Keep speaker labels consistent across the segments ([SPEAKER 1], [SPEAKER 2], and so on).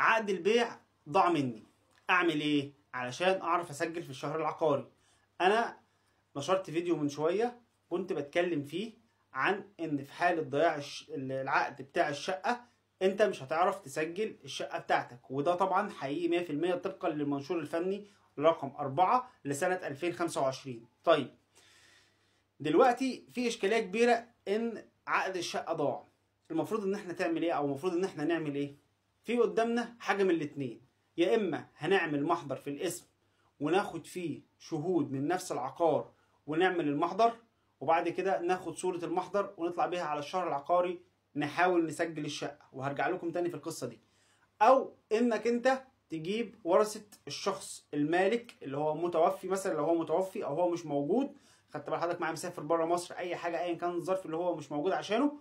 [SPEAKER 1] عقد البيع ضاع مني، اعمل ايه علشان اعرف اسجل في الشهر العقاري؟ انا نشرت فيديو من شويه كنت بتكلم فيه عن ان في حاله ضياع العقد بتاع الشقه انت مش هتعرف تسجل الشقه بتاعتك، وده طبعا حقيقي 100% طبقا للمنشور الفني رقم 4 لسنه 2025. طيب دلوقتي في اشكاليه كبيره ان عقد الشقه ضاع. المفروض ان احنا تعمل ايه، او المفروض ان احنا نعمل ايه؟ في قدامنا حاجه من الاتنين، يا اما هنعمل محضر في الاسم وناخد فيه شهود من نفس العقار ونعمل المحضر، وبعد كده ناخد صورة المحضر ونطلع بيها على الشهر العقاري نحاول نسجل الشقة، وهرجع لكم تاني في القصة دي. او انك انت تجيب ورثة الشخص المالك اللي هو متوفي، مثلا لو هو متوفي او هو مش موجود، خدت بال حضرتك معاه مسافر بره مصر، اي حاجة ايا كان الظرف اللي هو مش موجود عشانه،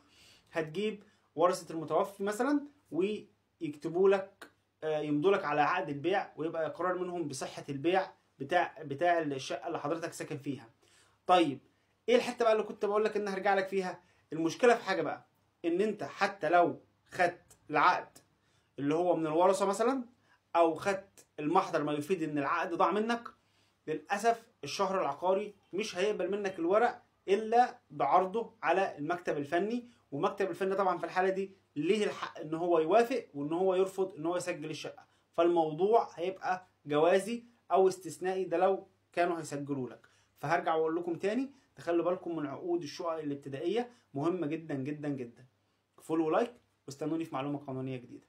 [SPEAKER 1] هتجيب ورثة المتوفي مثلا ويكتبوا لك يمضوا لك على عقد البيع، ويبقى اقرار منهم بصحة البيع بتاع الشقة اللي حضرتك ساكن فيها. طيب ايه الحتة بقى اللي كنت بقول لك ان هرجع لك فيها؟ المشكلة في حاجة بقى، ان انت حتى لو خدت العقد اللي هو من الورثة مثلا، او خدت المحضر ما يفيد ان العقد ضاع منك، للأسف الشهر العقاري مش هيقبل منك الورق الا بعرضه على المكتب الفني، ومكتب الفني طبعا في الحالة دي ليه الحق ان هو يوافق وان هو يرفض ان هو يسجل الشقة. فالموضوع هيبقى جوازي او استثنائي، ده لو كانوا هيسجلوا لك. فهرجع واقول لكم تاني، تخلوا بالكم من عقود الشقق الابتدائية، مهمة جدا جدا جدا. فولو ولايك واستنوني في معلومة قانونية جديدة.